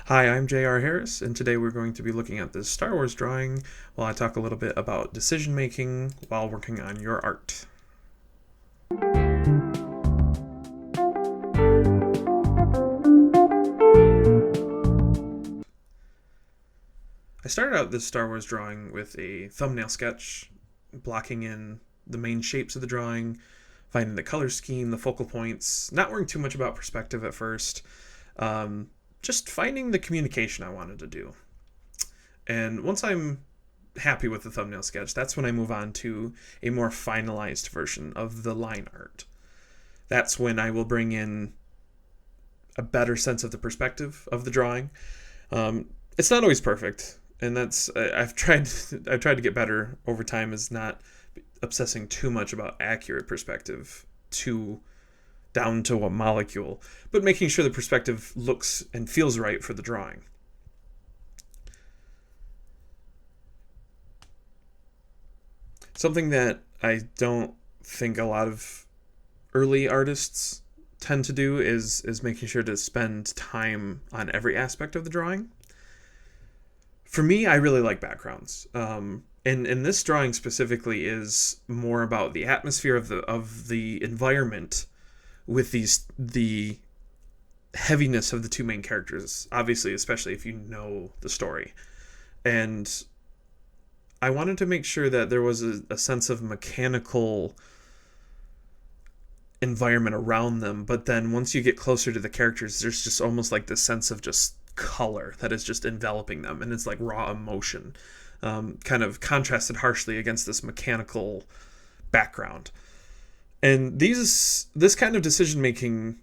Hi, I'm J.R. Harris, and today we're going to be looking at this Star Wars drawing while I talk a little bit about decision making while working on your art. I started out this Star Wars drawing with a thumbnail sketch, blocking in the main shapes of the drawing, finding the color scheme, the focal points, not worrying too much about perspective at first, just finding the communication I wanted to do. And once I'm happy with the thumbnail sketch, that's when I move on to a more finalized version of the line art. That's when I will bring in a better sense of the perspective of the drawing. It's not always perfect, and that's I've tried to get better over time, is not obsessing too much about accurate perspective to down to a molecule, but making sure the perspective looks and feels right for the drawing. Something that I don't think a lot of early artists tend to do is making sure to spend time on every aspect of the drawing. For me, I really like backgrounds. And this drawing specifically is more about the atmosphere of the environment with the heaviness of the two main characters, obviously, especially if you know the story. And I wanted to make sure that there was a sense of mechanical environment around them, but then once you get closer to the characters, there's just almost like this sense of just color that is just enveloping them, and it's like raw emotion, kind of contrasted harshly against this mechanical background. And this kind of decision making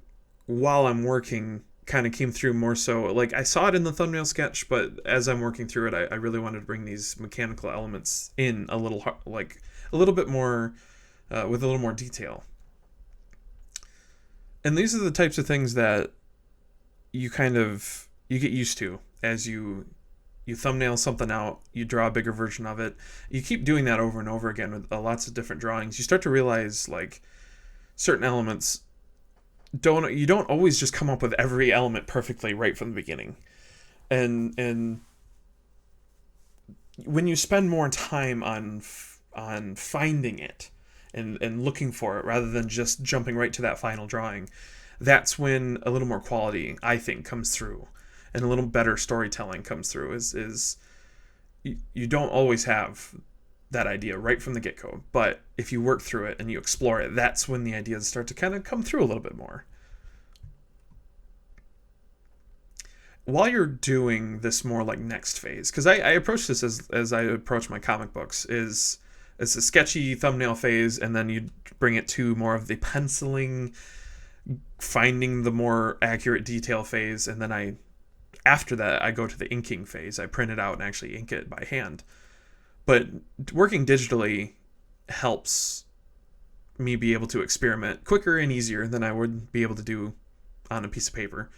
while I'm working kind of came through more so, like I saw it in the thumbnail sketch, but as I'm working through it, I really wanted to bring these mechanical elements in like a little bit more, with a little more detail. And these are the types of things that you get used to as you thumbnail something out, you draw a bigger version of it. You keep doing that over and over again with lots of different drawings. You start to realize like certain elements don't always just come up with every element perfectly right from the beginning. And when you spend more time on finding it and looking for it rather than just jumping right to that final drawing, that's when a little more quality, I think, comes through, and a little better storytelling comes through. Is you don't always have that idea right from the get-go, but if you work through it and you explore it, that's when the ideas start to kind of come through a little bit more. While you're doing this more like next phase, because I approach this as I approach my comic books, is it's a sketchy thumbnail phase, and then you bring it to more of the penciling, finding the more accurate detail phase, and then after that I go to the inking phase. I print it out and actually ink it by hand. But working digitally helps me be able to experiment quicker and easier than I would be able to do on a piece of paper.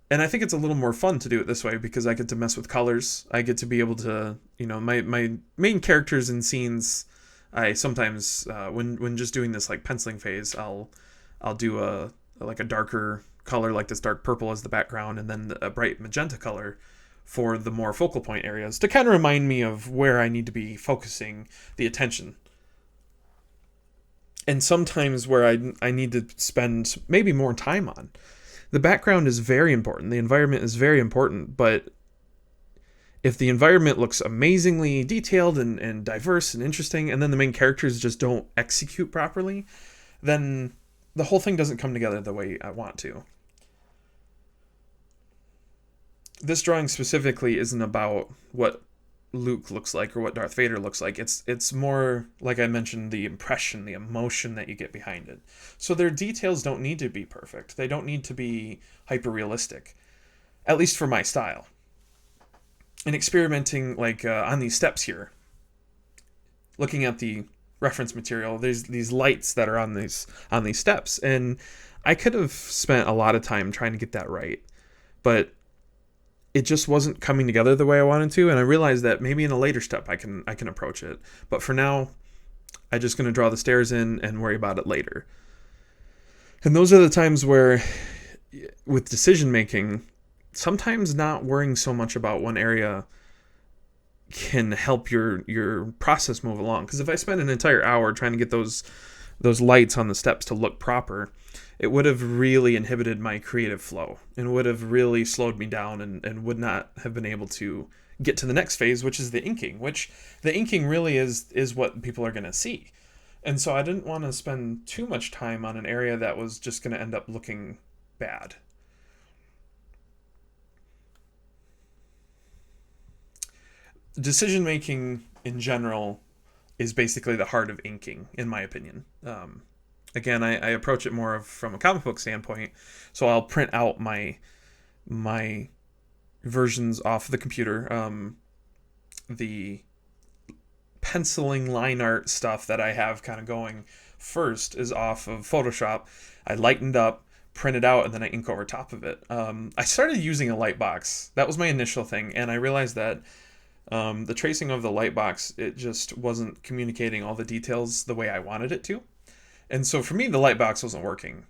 And I think it's a little more fun to do it this way because I get to mess with colors. I get to be able to, my main characters and scenes. I sometimes, when just doing this like penciling phase, I'll do a darker color, like this dark purple as the background, and then a bright magenta color for the more focal point areas to kind of remind me of where I need to be focusing the attention. And sometimes where I need to spend maybe more time on. The background is very important. The environment is very important, but if the environment looks amazingly detailed and diverse and interesting, and then the main characters just don't execute properly, then the whole thing doesn't come together the way I want to. This drawing specifically isn't about what Luke looks like or what Darth Vader looks like. It's more, like I mentioned, the impression, the emotion that you get behind it. So their details don't need to be perfect. They don't need to be hyper realistic, at least for my style. And experimenting like on these steps here, looking at the reference material, there's these lights that are on these steps, and I could have spent a lot of time trying to get that right, but it just wasn't coming together the way I wanted to, and I realized that maybe in a later step I can approach it. But for now, I'm just going to draw the stairs in and worry about it later. And those are the times where, with decision making, sometimes not worrying so much about one area can help your process move along. Because if I spend an entire hour trying to get those lights on the steps to look proper, it would have really inhibited my creative flow and would have really slowed me down, and would not have been able to get to the next phase, which is the inking, which the inking really is what people are going to see. And so I didn't want to spend too much time on an area that was just going to end up looking bad. Decision making in general is basically the heart of inking, in my opinion. Again, I approach it more from a comic book standpoint, so I'll print out my versions off the computer. The penciling line art stuff that I have kind of going first is off of Photoshop. I lightened up, printed out, and then I ink over top of it. I started using a light box. That was my initial thing, and I realized that the tracing of the light box, it just wasn't communicating all the details the way I wanted it to. And so for me, the light box wasn't working.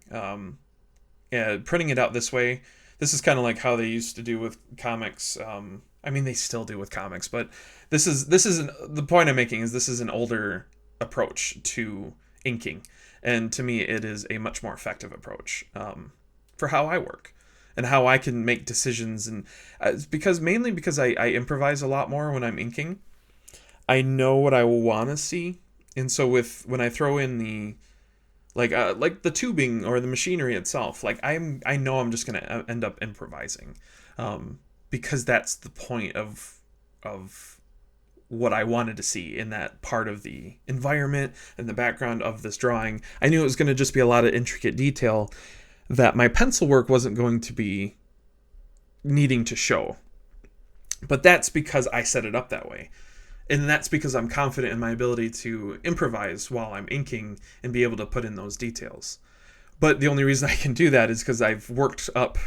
Yeah, printing it out this way, this is kind of like how they used to do with comics. I mean, they still do with comics, but the point I'm making is this is an older approach to inking. And to me, it is a much more effective approach for how I work and how I can make decisions. And mainly because I improvise a lot more when I'm inking. I know what I want to see. And so when I throw in the like the tubing or the machinery itself, like I know I'm just gonna end up improvising, because that's the point of what I wanted to see in that part of the environment and the background of this drawing. I knew it was gonna just be a lot of intricate detail that my pencil work wasn't going to be needing to show. But that's because I set it up that way. And that's because I'm confident in my ability to improvise while I'm inking and be able to put in those details. But the only reason I can do that is because I've worked up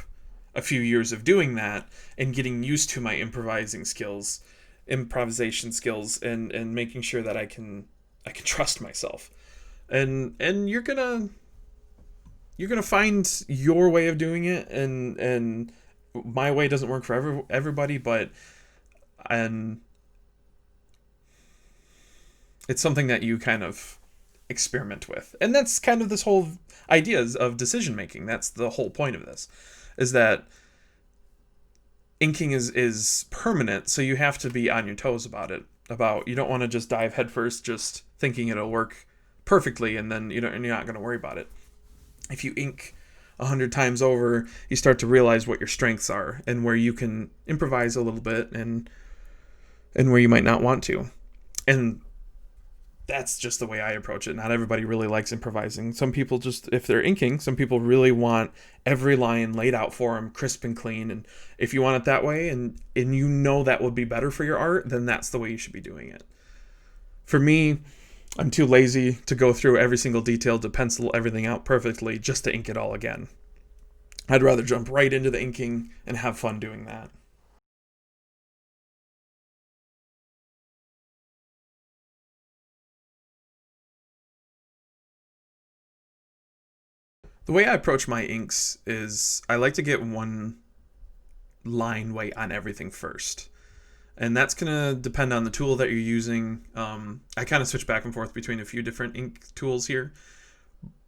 a few years of doing that and getting used to my improvisation skills, and making sure that I can trust myself. And you're gonna find your way of doing it, and my way doesn't work for everybody, but it's something that you kind of experiment with. And that's kind of this whole ideas of decision making. That's the whole point of this, is that inking is permanent, so you have to be on your toes about it. You don't want to just dive headfirst just thinking it'll work perfectly, and then you're not going to worry about it. If you ink 100 times over, you start to realize what your strengths are and where you can improvise a little bit, and where you might not want to. And that's just the way I approach it. Not everybody really likes improvising. Some people just, if they're inking, some people really want every line laid out for them, crisp and clean. And if you want it that way, and that would be better for your art, then that's the way you should be doing it. For me, I'm too lazy to go through every single detail to pencil everything out perfectly just to ink it all again. I'd rather jump right into the inking and have fun doing that. The way I approach my inks is I like to get one line weight on everything first. And that's going to depend on the tool that you're using. I kind of switch back and forth between a few different ink tools here.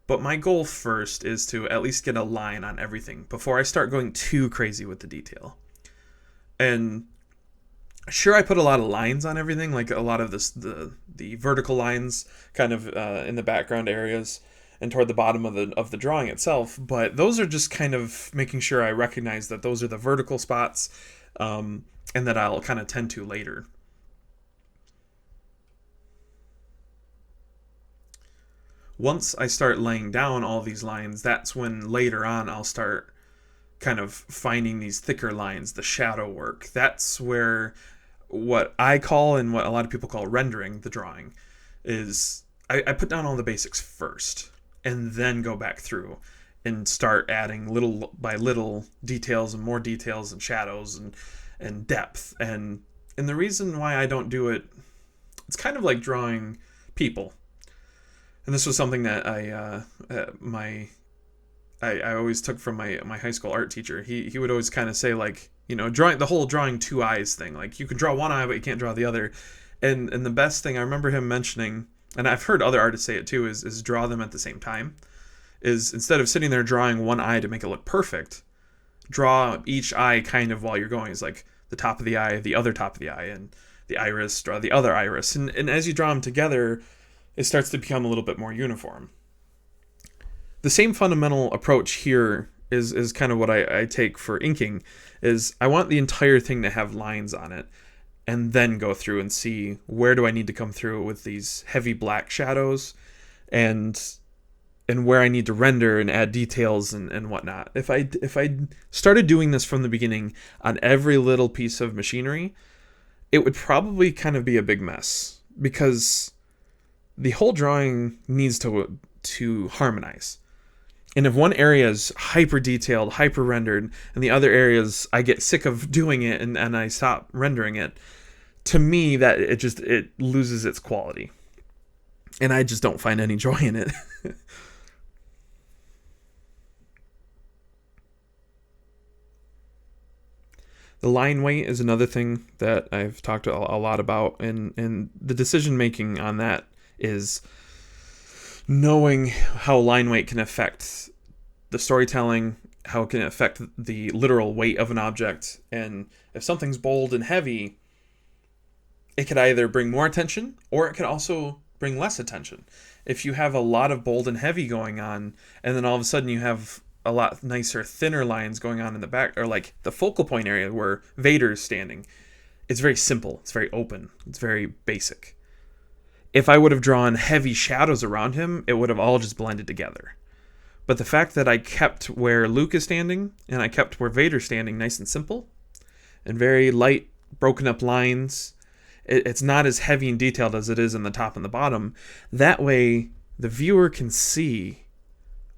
But my goal first is to at least get a line on everything before I start going too crazy with the detail. And sure, I put a lot of lines on everything, like a lot of the vertical lines kind of in the background areas and toward the bottom of the drawing itself. But those are just kind of making sure I recognize that those are the vertical spots, and that I'll kind of tend to later. Once I start laying down all these lines, that's when later on I'll start kind of finding these thicker lines, the shadow work. That's where what I call, and what a lot of people call, rendering the drawing is. I put down all the basics first and then go back through and start adding little by little details and more details and shadows and depth. And the reason why I don't do it, it's kind of like drawing people. And this was something that I I always took from my high school art teacher. He would always kind of say, like, drawing the whole drawing two eyes thing. Like, you can draw one eye, but you can't draw the other. And the best thing I remember him mentioning, and I've heard other artists say it too, is draw them at the same time. Is instead of sitting there drawing one eye to make it look perfect, draw each eye kind of while you're going. It's like the top of the eye, the other top of the eye, and the iris, draw the other iris. And as you draw them together, it starts to become a little bit more uniform. The same fundamental approach here is kind of what I take for inking, is I want the entire thing to have lines on it, and then go through and see where do I need to come through with these heavy black shadows, and where I need to render and add details and whatnot. If I started doing this from the beginning on every little piece of machinery, it would probably kind of be a big mess, because the whole drawing needs to harmonize. And if one area is hyper detailed, hyper rendered, and the other areas I get sick of doing it and I stop rendering it, to me that it loses its quality. And I just don't find any joy in it. The line weight is another thing that I've talked a lot about, and the decision making on that is knowing how line weight can affect the storytelling, how it can affect the literal weight of an object, and if something's bold and heavy, it could either bring more attention or it could also bring less attention. If you have a lot of bold and heavy going on, and then all of a sudden you have a lot nicer, thinner lines going on in the back, or like the focal point area where Vader's standing, it's very simple, it's very open, it's very basic. If I would have drawn heavy shadows around him, it would have all just blended together. But the fact that I kept where Luke is standing, and I kept where Vader's standing nice and simple, and very light, broken up lines, it's not as heavy and detailed as it is in the top and the bottom. That way, the viewer can see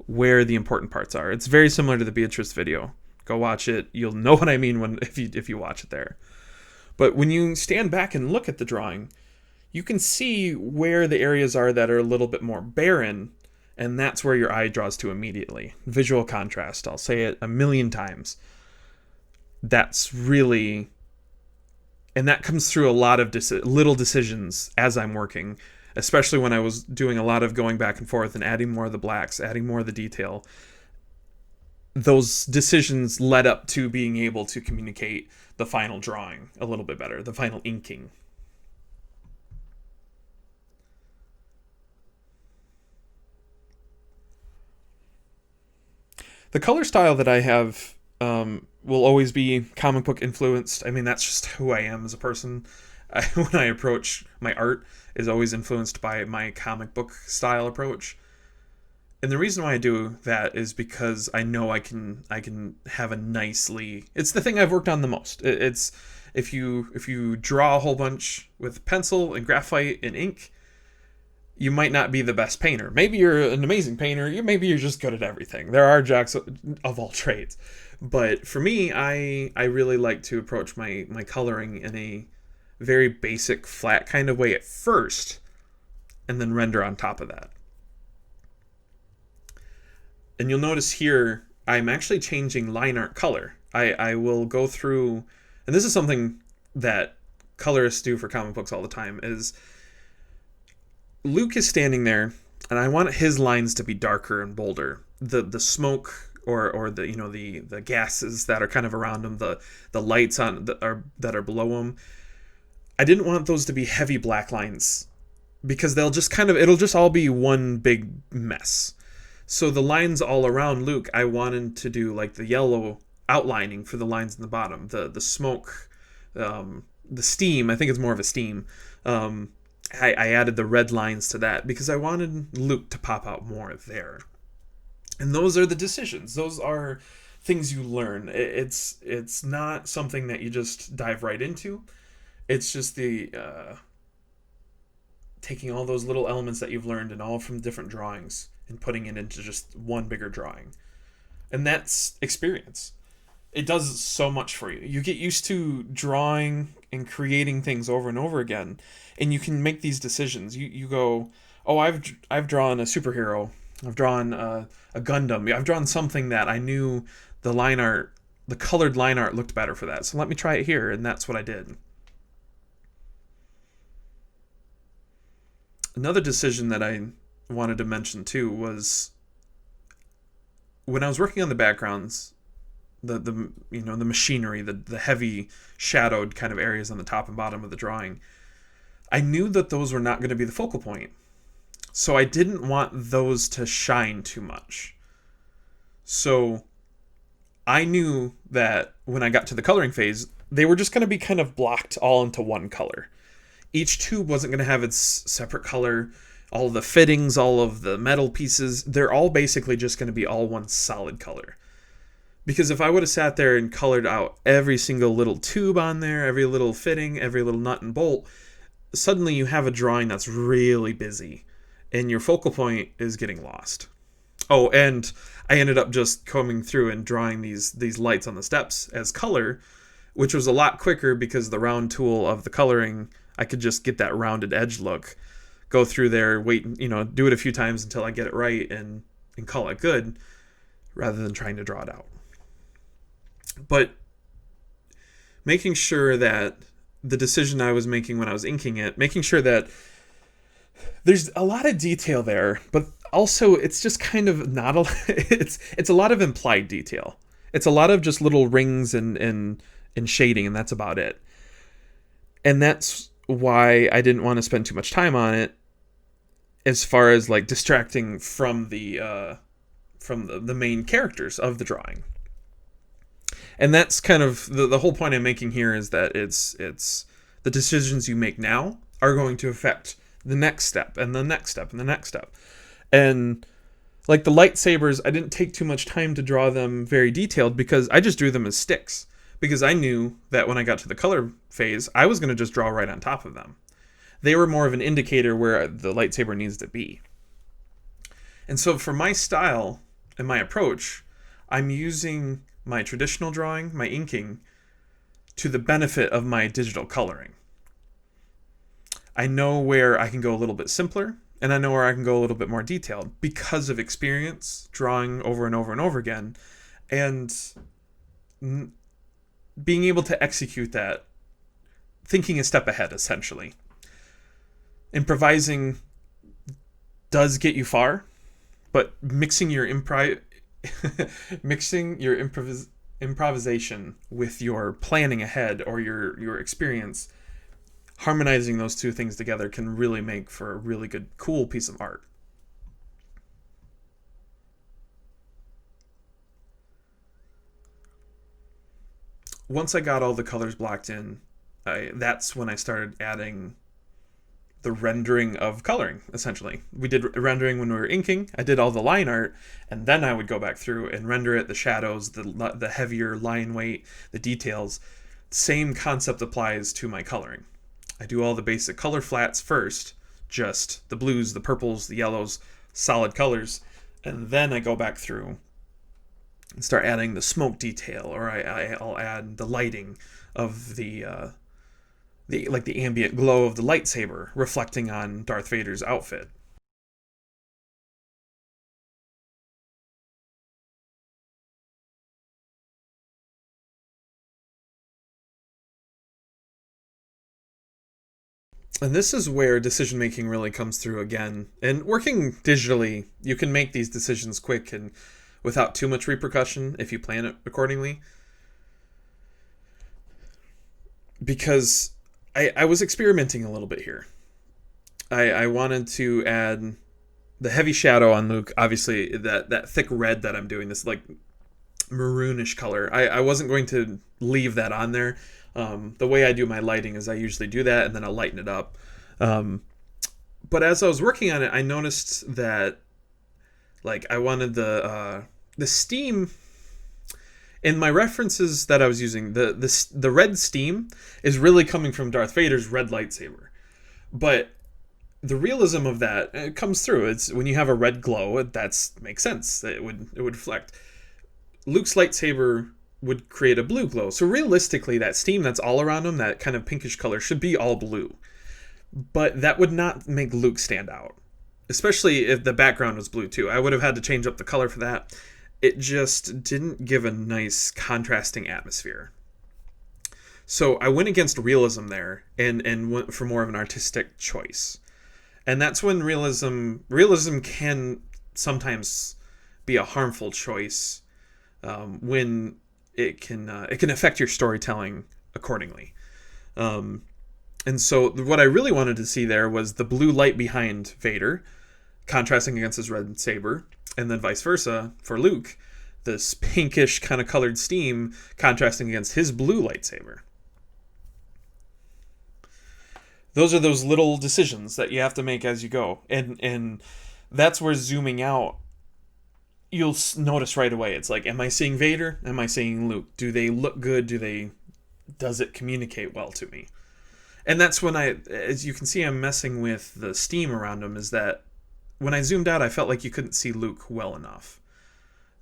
where the important parts are. It's very similar to the Beatrice video. Go watch it. You'll know what I mean if you watch it there. But when you stand back and look at the drawing, you can see where the areas are that are a little bit more barren, and that's where your eye draws to immediately. Visual contrast. I'll say it a million times. That's really... And that comes through a lot of little decisions as I'm working, especially when I was doing a lot of going back and forth and adding more of the blacks, adding more of the detail. Those decisions led up to being able to communicate the final drawing a little bit better, the final inking. The color style that I have will always be comic book influenced. I mean, that's just who I am as a person. When I approach my art is always influenced by my comic book style approach. And the reason why I do that is because I know I can have a nicely... It's the thing I've worked on the most. It's if you draw a whole bunch with pencil and graphite and ink, you might not be the best painter. Maybe you're an amazing painter. Maybe you're just good at everything. There are jacks of all trades. But for me, I really like to approach my coloring in a very basic, flat kind of way at first, and then render on top of that. And you'll notice here, I'm actually changing line art color. I will go through, and this is something that colorists do for comic books all the time, is Luke is standing there, and I want his lines to be darker and bolder. The smoke or the gases that are kind of around him, the lights on that are below him. I didn't want those to be heavy black lines, because it'll just all be one big mess. So the lines all around Luke, I wanted to do like the yellow outlining for the lines in the bottom, the smoke, the steam. I think it's more of a steam. I added the red lines to that because I wanted Luke to pop out more there. And those are the decisions. Those are things you learn. It's not something that you just dive right into. It's just the taking all those little elements that you've learned and all from different drawings and putting it into just one bigger drawing. And that's experience. It does so much for you. You get used to drawing and creating things over and over again, and you can make these decisions. You go, oh, I've drawn a superhero I've drawn a Gundam. I've drawn something that I knew the line art, the colored line art looked better for that. So let me try it here, and that's what I did. Another decision that I wanted to mention too was when I was working on the backgrounds, the the machinery, the heavy shadowed kind of areas on the top and bottom of the drawing. I knew that those were not going to be the focal point. So I didn't want those to shine too much. So I knew that when I got to the coloring phase, they were just going to be kind of blocked all into one color. Each tube wasn't going to have its separate color. All of the fittings, all of the metal pieces, they're all basically just going to be all one solid color. Because if I would have sat there and colored out every single little tube on there, every little fitting, every little nut and bolt, suddenly you have a drawing that's really busy and your focal point is getting lost. Oh, and I ended up just combing through and drawing these lights on the steps as color, which was a lot quicker because the round tool of the coloring, I could just get that rounded edge look, go through there, wait, do it a few times until I get it right and call it good, rather than trying to draw it out. But making sure that the decision I was making when I was inking it, making sure that there's a lot of detail there, but also it's just kind of not a it's a lot of implied detail. It's a lot of just little rings and shading, and that's about it. And that's why I didn't want to spend too much time on it as far as like distracting from the main characters of the drawing. And that's kind of the whole point I'm making here, is that it's the decisions you make now are going to affect the next step and the next step and the next step. And like the lightsabers, I didn't take too much time to draw them very detailed because I just drew them as sticks. Because I knew that when I got to the color phase, I was going to just draw right on top of them. They were more of an indicator where the lightsaber needs to be. And so for my style and my approach, I'm using my traditional drawing, my inking, to the benefit of my digital coloring. I know where I can go a little bit simpler, and I know where I can go a little bit more detailed because of experience drawing over and over and over again, and being able to execute that, thinking a step ahead, essentially. Improvising does get you far, but mixing your improvisation with your planning ahead or your experience, harmonizing those two things together can really make for a really good, cool piece of art. Once I got all the colors blocked in, that's when I started adding the rendering of coloring, essentially. We did rendering when we were inking. I did all the line art, and then I would go back through and render it, the shadows, the heavier line weight, the details. Same concept applies to my coloring. I do all the basic color flats first, just the blues, the purples, the yellows, solid colors, and then I go back through and start adding the smoke detail, or I'll add the lighting of the ambient glow of the lightsaber reflecting on Darth Vader's outfit. And this is where decision making really comes through again. And working digitally, you can make these decisions quick and without too much repercussion if you plan it accordingly. Because I was experimenting a little bit here. I wanted to add the heavy shadow on Luke, obviously that thick red that I'm doing, this like maroonish color. I wasn't going to leave that on there. The way I do my lighting is I usually do that and then I'll lighten it up. But as I was working on it, I noticed that like I wanted the steam in my references that I was using. The red steam is really coming from Darth Vader's red lightsaber, but the realism of that, it comes through. It's when you have a red glow, that makes sense. It would reflect. Luke's lightsaber would create a blue glow. So realistically, that steam that's all around him, that kind of pinkish color, should be all blue. But that would not make Luke stand out. especially if the background was blue too. I would have had to change up the color for that. It just didn't give a nice contrasting atmosphere. So I went against realism there and went for more of an artistic choice. And that's when realism can sometimes be a harmful choice, when it can affect your storytelling accordingly. And so what I really wanted to see there was the blue light behind Vader contrasting against his red saber, and then vice versa for Luke, this pinkish kind of colored steam contrasting against his blue lightsaber. Those are those little decisions that you have to make as you go, and that's where zooming out, you'll notice right away. It's like, am I seeing Vader? Am I seeing Luke? Do they look good? Does it communicate well to me? And that's when as you can see, I'm messing with the steam around him. Is that when I zoomed out, I felt like you couldn't see Luke well enough.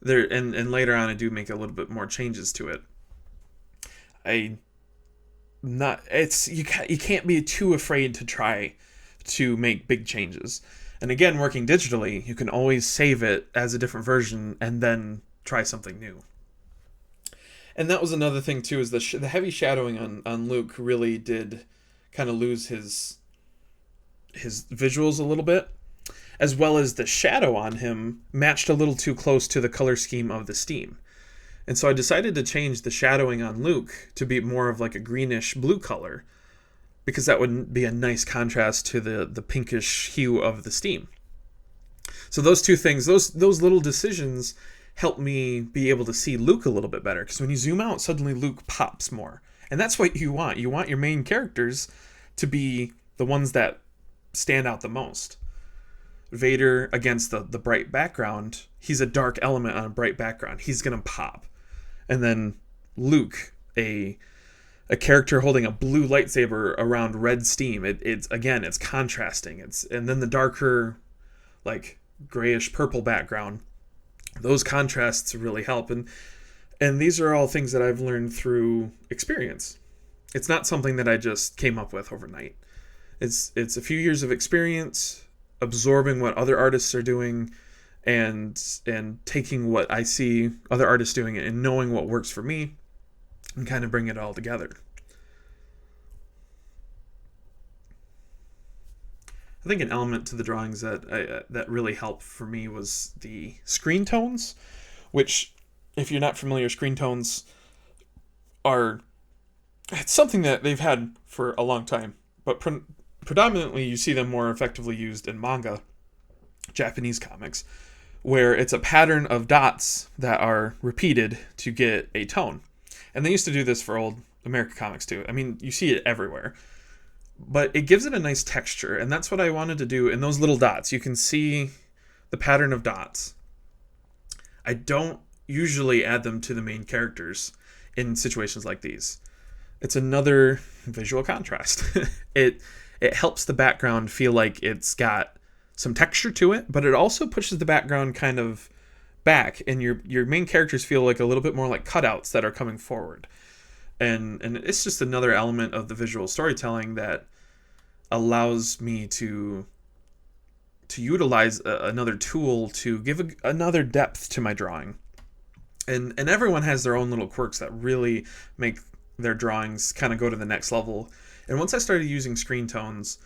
And later on, I do make a little bit more changes to it. You can't be too afraid to try to make big changes. And again, working digitally, you can always save it as a different version and then try something new. And that was another thing too, is the heavy shadowing on Luke really did kind of lose his visuals a little bit, as well as the shadow on him matched a little too close to the color scheme of the steam. And so I decided to change the shadowing on Luke to be more of like a greenish blue color, because that would be a nice contrast to the pinkish hue of the steam. So those two things, those little decisions help me be able to see Luke a little bit better, because when you zoom out, suddenly Luke pops more. And that's what you want. You want your main characters to be the ones that stand out the most. Vader against the bright background, he's a dark element on a bright background. He's going to pop. And then Luke, a character holding a blue lightsaber around red steam. It's contrasting. And then the darker, like grayish purple background. Those contrasts really help. And these are all things that I've learned through experience. It's not something that I just came up with overnight. It's a few years of experience, absorbing what other artists are doing, and taking what I see other artists doing and knowing what works for me, and kind of bring it all together. I think an element to the drawings that really helped for me was the screen tones, which, if you're not familiar, screen tones it's something that they've had for a long time, but predominantly you see them more effectively used in manga, Japanese comics, where it's a pattern of dots that are repeated to get a tone. And they used to do this for old American comics too. I mean, you see it everywhere. But it gives it a nice texture, and that's what I wanted to do in those little dots. You can see the pattern of dots. I don't usually add them to the main characters in situations like these. It's another visual contrast. It helps the background feel like it's got some texture to it, but it also pushes the background kind of back, and your main characters feel like a little bit more like cutouts that are coming forward. And it's just another element of the visual storytelling that allows me to utilize another tool to give another depth to my drawing. And everyone has their own little quirks that really make their drawings kind of go to the next level. And once I started using screen tones,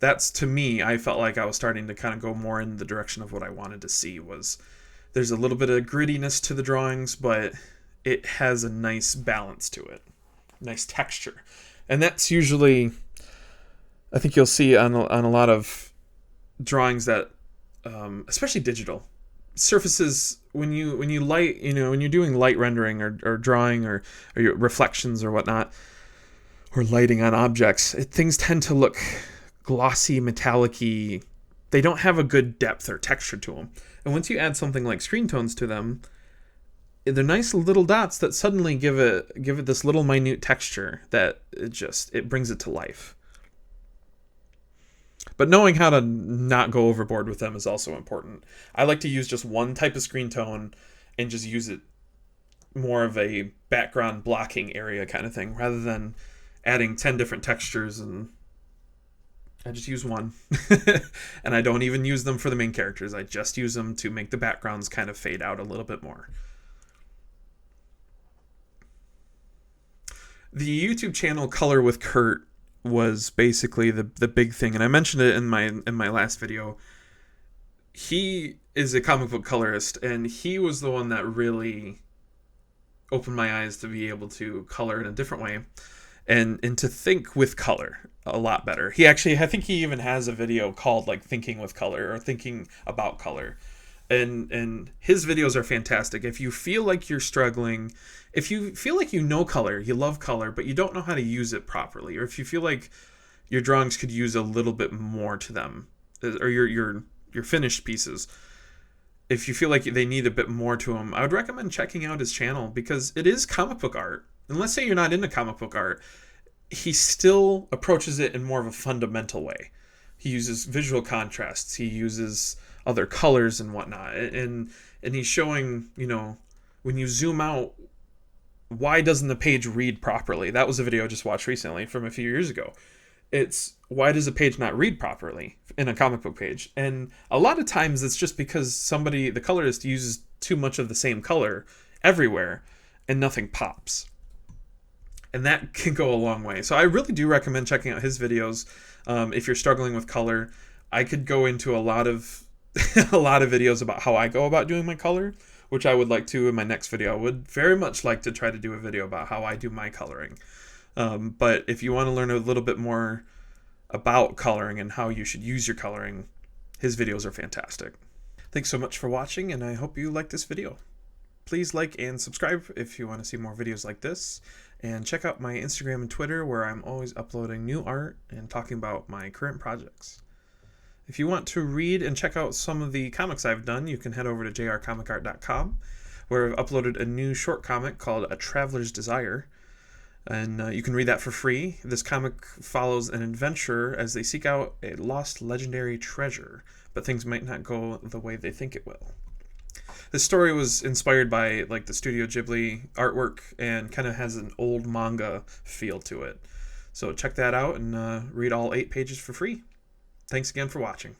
that's, to me, I felt like I was starting to kind of go more in the direction of what I wanted to see. Was there's a little bit of grittiness to the drawings, but it has a nice balance to it, nice texture. And that's usually, I think you'll see on a lot of drawings that, especially digital, surfaces when you light, when you're doing light rendering or drawing or your reflections or whatnot, or lighting on objects, things tend to look glossy, metallic-y. They don't have a good depth or texture to them. And once you add something like screen tones to them, they're nice little dots that suddenly give it this little minute texture that it brings it to life. But knowing how to not go overboard with them is also important. I like to use just one type of screen tone and just use it more of a background blocking area kind of thing, rather than adding 10 different textures and I just use one. And I don't even use them for the main characters. I just use them to make the backgrounds kind of fade out a little bit more. The YouTube channel Color with Kurt was basically the big thing, and I mentioned it in my last video. He is a comic book colorist, and he was the one that really opened my eyes to be able to color in a different way, and to think with color a lot better. He actually, I think he even has a video called like Thinking with Color or Thinking About Color. And his videos are fantastic. If you feel like you're struggling, if you feel like you know color, you love color, but you don't know how to use it properly, or if you feel like your drawings could use a little bit more to them, or your finished pieces, if you feel like they need a bit more to them, I would recommend checking out his channel, because it is comic book art. And let's say you're not into comic book art, he still approaches it in more of a fundamental way. He uses visual contrasts. He uses other colors and whatnot. And he's showing, when you zoom out, why doesn't the page read properly? That was a video I just watched recently from a few years ago. It's why does a page not read properly in a comic book page? And a lot of times it's just because the colorist uses too much of the same color everywhere and nothing pops. And that can go a long way. So I really do recommend checking out his videos. If you're struggling with color, I could go into a lot of videos about how I go about doing my color, which I would like to in my next video. I would very much like to try to do a video about how I do my coloring. But if you want to learn a little bit more about coloring and how you should use your coloring, his videos are fantastic. Thanks so much for watching, and I hope you like this video. Please like and subscribe if you want to see more videos like this. And check out my Instagram and Twitter, where I'm always uploading new art and talking about my current projects. If you want to read and check out some of the comics I've done, you can head over to jrcomicart.com, where I've uploaded a new short comic called A Traveler's Desire. And you can read that for free. This comic follows an adventurer as they seek out a lost legendary treasure, but things might not go the way they think it will. This story was inspired by like the Studio Ghibli artwork and kind of has an old manga feel to it. So check that out and read all 8 pages for free. Thanks again for watching.